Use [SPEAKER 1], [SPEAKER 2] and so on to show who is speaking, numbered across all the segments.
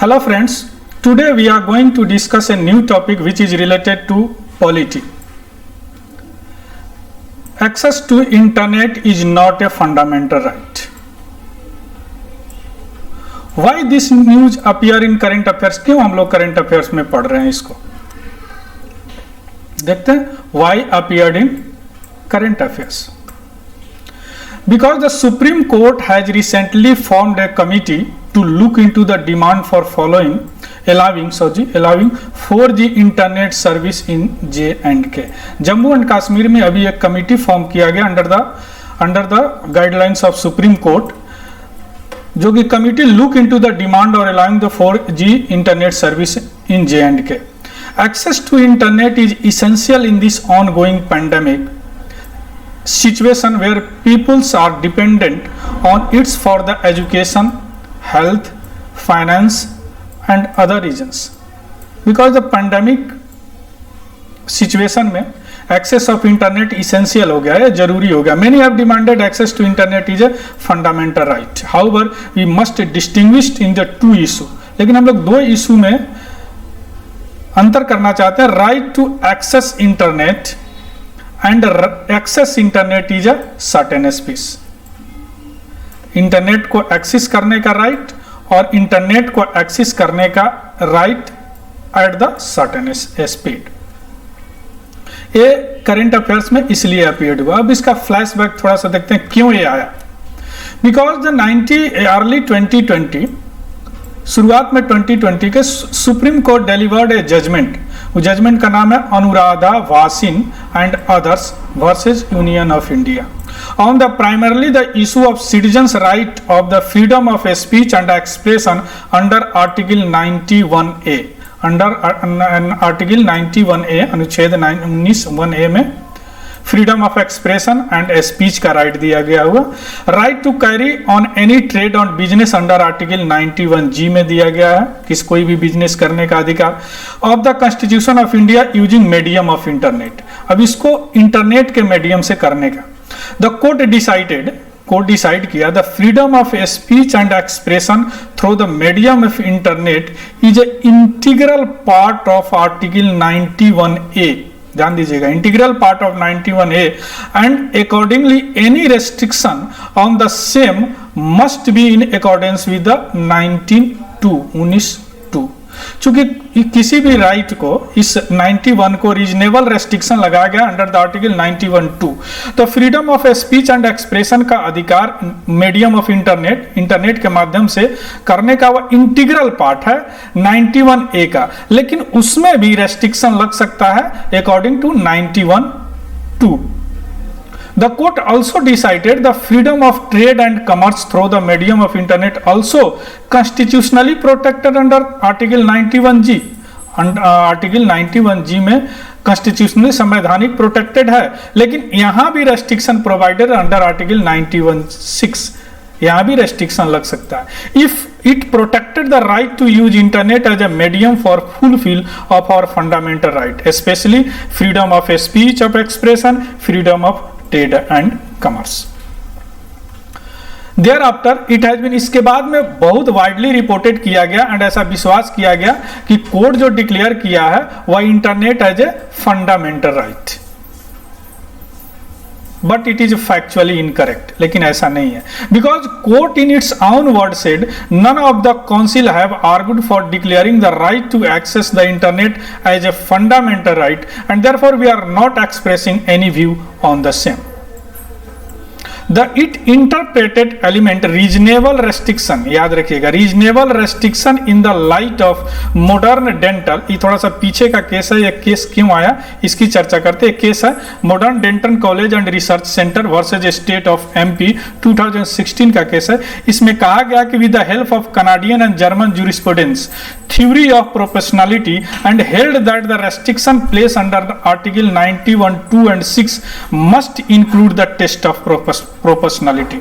[SPEAKER 1] Hello friends, today we are going to discuss a new topic which is related to polity. Access to internet is not a fundamental right. Why this news appear in current affairs? क्यों हम लोग current affairs में पढ़ रहे हैं इसको? देखते हैं why appeared in current affairs. Because the Supreme Court has recently formed a committee to look into the demand for allowing 4G internet service in J&K. Jammu and Kashmir में अभी एक कमिटी फॉर्म किया गया under the guidelines of Supreme Court, जो कि committee look into the demand और allowing the 4G internet service in J&K. Access to internet is essential in this ongoing pandemic situation where peoples are dependent on it for the education, health, finance and other reasons. Because the pandemic situation में access of internet essential हो गया है, जरूरी हो गया. Many have demanded access to internet is a fundamental right. However, we must distinguish in the two issue. लेकिन हम लोग दो इशू में अंतर करना चाहते हैं. Right to access internet and access internet is a certain space. Internet को एक्सेस करने का राइट और इंटरनेट को एक्सेस करने का right at the certain speed. ये करंट अफेयर्स में इसलिए अपीयर्ड हुआ. अब इसका फ्लैशबैक थोड़ा सा देखते हैं क्यों ये आया. बिकॉज द अर्ली 2020 शुरुआत में 2020 के supreme court delivered a judgment. वो जजमेंट का नाम है Anuradha Bhasin and others versus union of India on the primarily the issue of citizens right of the freedom of speech and expression under article 91A. Under article 91A अनुच्छेद 19(1)A में freedom of expression and speech का right दिया गया हुआ. Right to carry on any trade on business under article 91G में दिया गया है, किस कोई भी बिजनेस करने का अधिकार of the constitution of India using medium of internet. अब इसको इंटरनेट के मीडियम से करने का द कोर्ट डिसाइड किया the freedom of speech and expression through the medium of internet is A integral part of article 91A. ध्यान दीजिएगा, integral part of 91A and accordingly any restriction on the same must be in accordance with the 19(2). चूंकि किसी भी right को इस 91 को reasonable restriction लगाया गया अंडर द आर्टिकल 91(2). तो freedom of speech and expression का अधिकार मीडियम ऑफ इंटरनेट के माध्यम से करने का वह इंटीग्रल पार्ट है 91A का, लेकिन उसमें भी रेस्ट्रिक्शन लग सकता है according to 91(2). The court also decided the freedom of trade and commerce through the medium of internet also constitutionally protected under Article 91G. Article 91G में constitutionally संवैधानिक प्रोटेक्टेड है, लेकिन यहाँ भी रेस्ट्रिक्शन प्रोवाइडेड अंडर आर्टिकल 91(6). यहाँ भी restriction लग सकता है. If it protected the right to use internet as a medium for fulfil of our fundamental right, specially freedom of speech of expression, freedom of trade and commerce. Thereafter it has been, इसके बाद में बहुत widely reported किया गया and ऐसा विश्वास किया गया कि कोर्ट जो डिक्लेयर किया है वह internet as a fundamental right, but it is factually incorrect. लेकिन ऐसा नहीं है, because court in its own word said none of the counsel have argued for declaring the right to access the internet as a fundamental right and therefore we are not expressing any view on the same. The it interpreted element reasonable restriction, याद रखिएगा, reasonable restriction in the light of modern dental. ये थोड़ा सा पीछे का case है, ये case क्यों आया इसकी चर्चा करते हैं. केस है modern dental college and research centre versus state of MP 2016 का केस है. इसमें कहा गया कि with the help of Canadian and German jurisprudence theory of proportionality and held that the restriction place under article 91(2) and 6 must include the test of proportionality.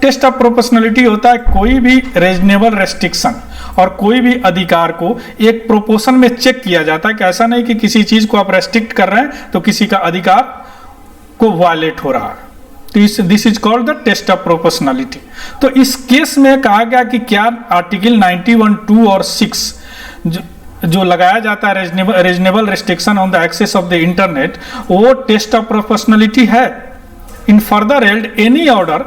[SPEAKER 1] Test of proportionality होता है कोई भी रीजनेबल रेस्ट्रिक्शन और कोई भी अधिकार को एक प्रोपोर्शन में चेक किया जाता है कि ऐसा नहीं कि किसी चीज को आप रेस्ट्रिक्ट कर रहे हैं तो किसी का अधिकार को वायलेट हो रहा है. तो this is called the test of proportionality. तो इस केस में कहा गया कि क्या आर्टिकल 91, 2 और 6 जो लगाया जाता है reasonable restriction on the access of the internet, वो टेस्ट ऑफ प्रोपोर्शनलिटी है। In further held any order,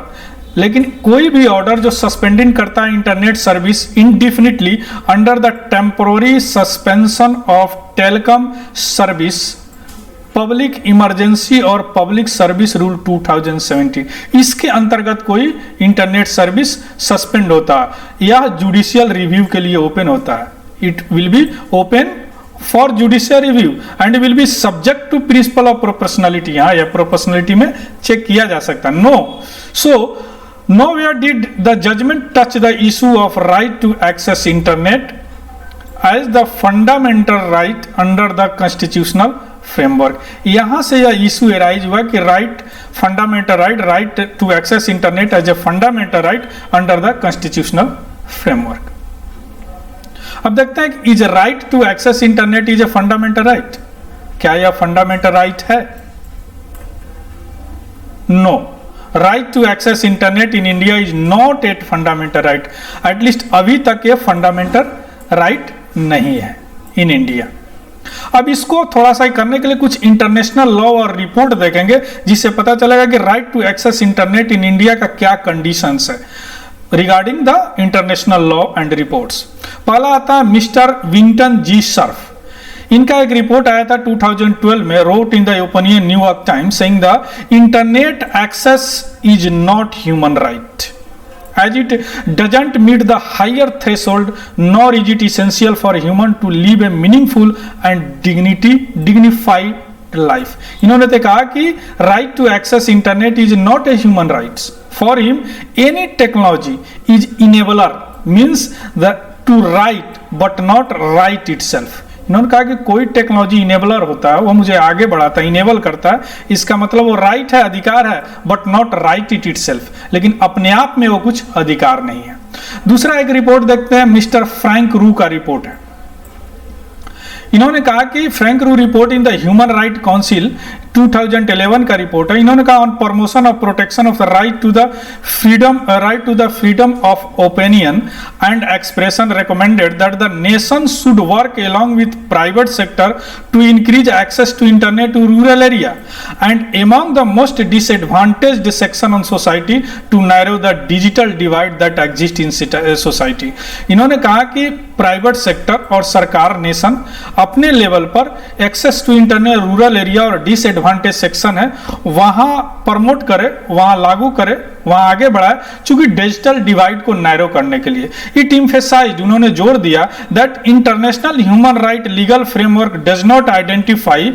[SPEAKER 1] लेकिन कोई भी ऑर्डर जो सस्पेंडिंग करता है internet service indefinitely under the temporary suspension of telecom service, public emergency और पब्लिक सर्विस रूल 2017, इसके अंतर्गत कोई इंटरनेट सर्विस सस्पेंड होता है, यह जुडिशियल रिव्यू के लिए ओपन होता है। It will be open for judicial review and will be subject to principle of proportionality. यहाँ यह प्रोपोर्शनलिटी में चेक किया जा सकता है। No, so nowhere did the judgment touch the issue of right to access internet as the fundamental right under the constitutional framework। यहां से यह इशू एराइज हुआ कि right to access internet as a fundamental right under the constitutional framework. अब देखते हैं कि is right to access internet is a fundamental right. क्या यह फंडामेंटल राइट है? No, right to access internet in India is not at fundamental right. At least अभी तक ये फंडामेंटल राइट नहीं है इन इंडिया। अब इसको थोड़ा सा करने के लिए कुछ इंटरनेशनल लॉ और रिपोर्ट देखेंगे, जिससे पता चलेगा कि right to access internet in India का क्या कंडीशंस है regarding the international law and reports. पहला आता है मिस्टर विंटन जी सर्फ। इनका एक रिपोर्ट आया था 2012 में, wrote in the opinion New York Times saying the internet access is not human right as it doesn't meet the higher threshold nor is it essential for human to live a meaningful and dignified life। इन्होंने तो कहा कि right to access internet is not a human rights। For him any technology is enabler, means that to right but not right itself। इन्होंने कहा कि कोई technology enabler होता है, वो मुझे आगे बढ़ाता है, इनेबल करता है, इसका मतलब वो राइट है, अधिकार है, but not right it itself, लेकिन अपने आप में वो कुछ अधिकार नहीं है। दूसरा एक रिपोर्ट देखते हैं, मिस्टर फ्रैंक रू का रिपोर्ट है। इन्होंने कहा कि Frank Rue report in the human right council 2011 का रिपोर्ट है। इन्होंने कहा on promotion of protection of the right to the freedom of opinion and expression recommended that the nation should work along with private sector to increase access to internet to rural area and among the most disadvantaged section on society to narrow the digital divide that exists in society। इन्होंने कहा कि private sector और सरकार nation अपने level पर access to internet rural area और disadvantage section है वहां प्रमोट करे, वहां लागू करे, वहां आगे बढ़ाए, चूंकि डिजिटल डिवाइड को नैरो करने के लिए। इट एम्फेसाइज्ड, उन्होंने जोर दिया that international human right legal framework does not identify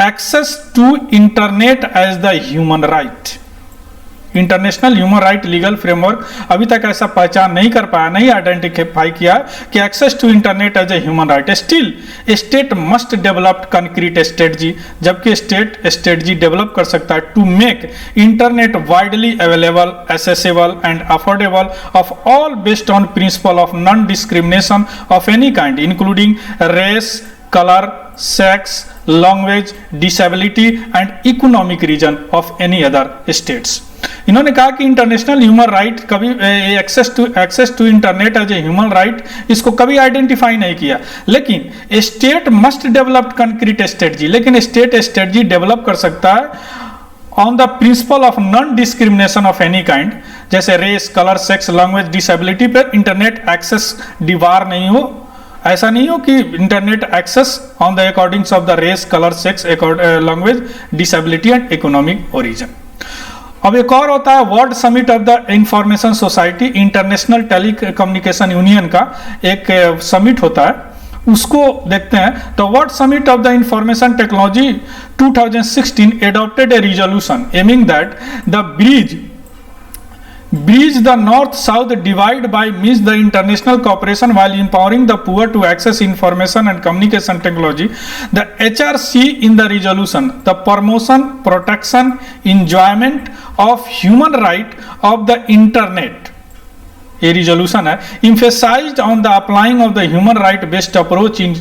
[SPEAKER 1] access to internet as the human right. International human right legal framework अभी तक ऐसा पहचान नहीं कर पाया, नहीं आइडेंटिफाई किया कि access to internet as a human right. Still state must develop concrete strategy, जबकि स्टेट स्ट्रेटजी डेवलप कर सकता है to make internet widely available, accessible and affordable of all based on principle of non discrimination of any kind including race, colour, sex, language, disability and economic reason of any other status. इन्होंने कहा कि international human right कभी access to internet as a human right इसको कभी identify नहीं किया, लेकिन state must develop concrete strategy, लेकिन स्टेट स्ट्रेटजी डेवलप कर सकता है on the principle of non discrimination of any kind, जैसे race, colour, sex, language, disability पर इंटरनेट एक्सेस दीवार नहीं हो। ऐसा नहीं हो कि internet access on the accordings of the race, colour, sex, language, disability and economic origin. अब एक और होता है world summit of the information society, international telecommunication union का एक समिट होता है, उसको देखते हैं। तो world summit of the information technology 2016 adopted a resolution aiming that the bridge the north-south divide by means the international cooperation while empowering the poor to access information and communication technology. The HRC in the resolution, the promotion, protection, enjoyment of human right of the internet ये resolution है, emphasized on the applying of the human right based approach in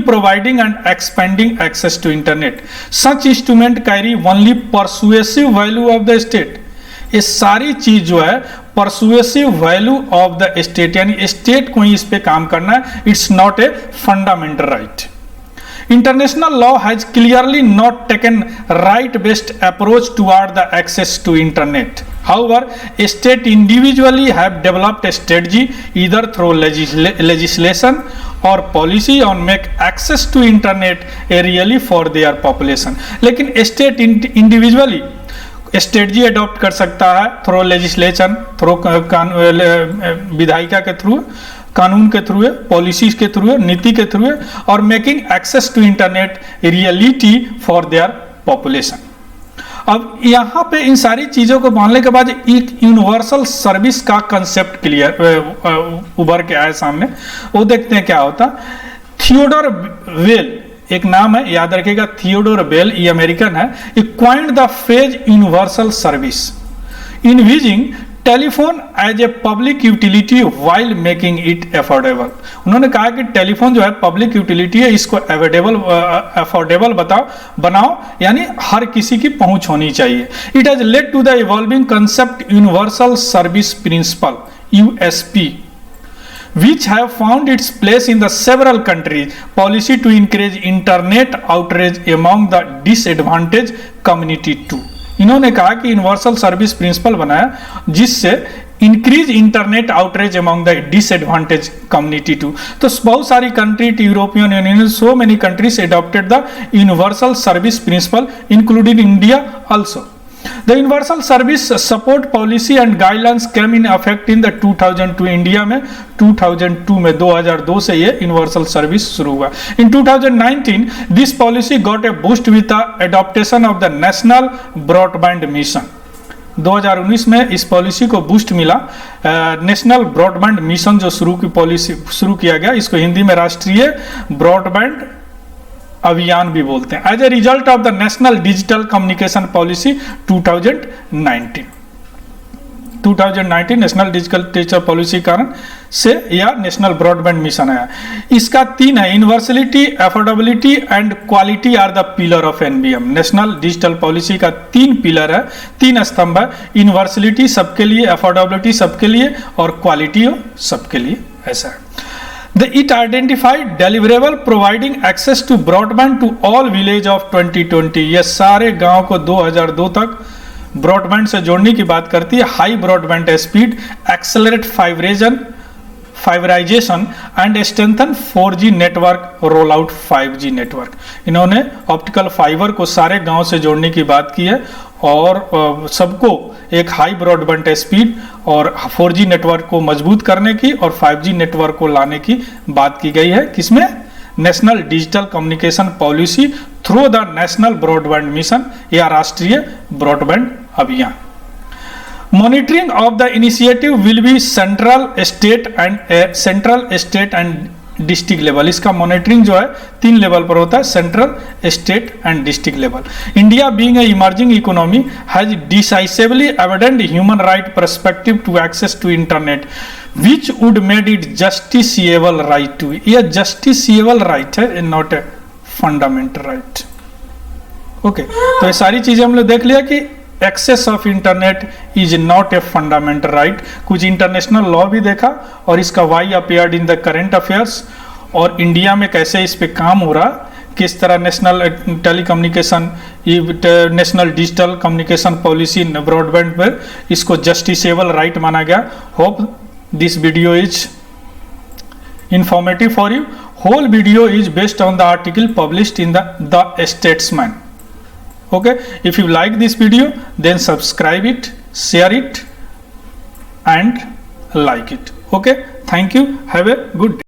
[SPEAKER 1] providing and expanding access to internet. Such instrument carry only persuasive value of the state. ये सारी चीज जो है persuasive value of the state, यानी state को ही इस पे काम करना है, it's not a fundamental right. International law has clearly not taken right-based approach toward the access to internet. However, state individually have developed a strategy either through legislation or policy on make access to internet a really for their population. लेकिन state individually strategy adopt कर सकता है through legislation, through विधायिका के through, कानून के through है, policies के थ्रू है, नीति के थ्रू है, और making access to internet reality for their population. अब यहाँ पे इन सारी चीजों को मानने के बाद एक यूनिवर्सल सर्विस का कंसेप्ट क्लियर उभर के आए सामने. वो देखते हैं क्या होता. थियोडोर वेल एक नाम है, याद रखिएगा, थियोडोर बेल, ये अमेरिकन है. He coined the phrase universal service envisaging telephone as a public utility while making it affordable. उन्होंने कहा कि टेलीफोन जो है पब्लिक यूटिलिटी है, इसको अफोर्डेबल बनाओ, यानी हर किसी की पहुंच होनी चाहिए. It has led to the evolving concept universal service principle USP, which have found its place in the several countries. Policy to encourage internet outrage among the disadvantaged community too. इन्होंने कहा कि यूनिवर्सल सर्विस प्रिंसिपल बनाया जिससे increase internet outreach among the disadvantage community too. तो बहुत सारी country, European Union, so many countries adopted the universal service principle including India also. The universal service support policy and guidelines came in effect in the 2002. India में 2002 में 2002 से ये universal service शुरू हुआ. In 2019 this policy got a boost with the adoption of the national broadband mission. 2019 में इस policy को boost मिला. नेशनल ब्रॉडबैंड मिशन जो शुरू किया गया, इसको हिंदी में राष्ट्रीय ब्रॉडबैंड अभियान भी बोलते हैं. As a result of the national digital communication policy 2019 national digital policy कारण से या नेशनल ब्रॉडबैंड मिशन आया. इसका 3 है, universality, affordability and quality are the pillar of NBM. National digital policy का 3 पिलर है, 3 स्तंभ है. यूनिवर्सलिटी सबके लिए, अफोर्डेबिलिटी सबके लिए, और क्वालिटी सबके लिए. ऐसा है. It identified deliverable providing access to broadband to all village of 2020. ये सारे गांव को 2002 तक ब्रॉडबैंड से जोड़ने की बात करती है. High broadband speed, accelerate fibreisation and strengthen 4G network, roll out 5G network. इन्होंने ऑप्टिकल फाइबर को सारे गांव से जोड़ने की बात की है और सबको एक हाई ब्रॉडबैंड स्पीड और 4G नेटवर्क को मजबूत करने की और 5G नेटवर्क को लाने की बात की गई है. किसमें? National digital communication policy through the national broadband mission या राष्ट्रीय ब्रॉडबैंड अभियान. Monitoring of the initiative will be central state and district level. इसका मॉनिटरिंग जो है 3 लेवल पर होता है, central, state and district level. India being a emerging economy has decisively evident human right perspective to access to internet which would made it justiciable right too. यह justiciable right है, not a fundamental right. Okay, तो ये सारी चीजें हम लोग देख लिया कि access of internet is not a fundamental right. कुछ इंटरनेशनल लॉ भी देखा और इसका why appeared in the current affairs और इंडिया में कैसे इस पे काम हो रहा, किस तरह national telecommunication, national digital communication policy broadband पर इसको जस्टिसेबल राइट माना गया. Hope this video is informative for you. Whole video is based on the article published in the Statesman. Okay, if you like this video, then subscribe it, share it and like it. Okay, thank you. Have a good day.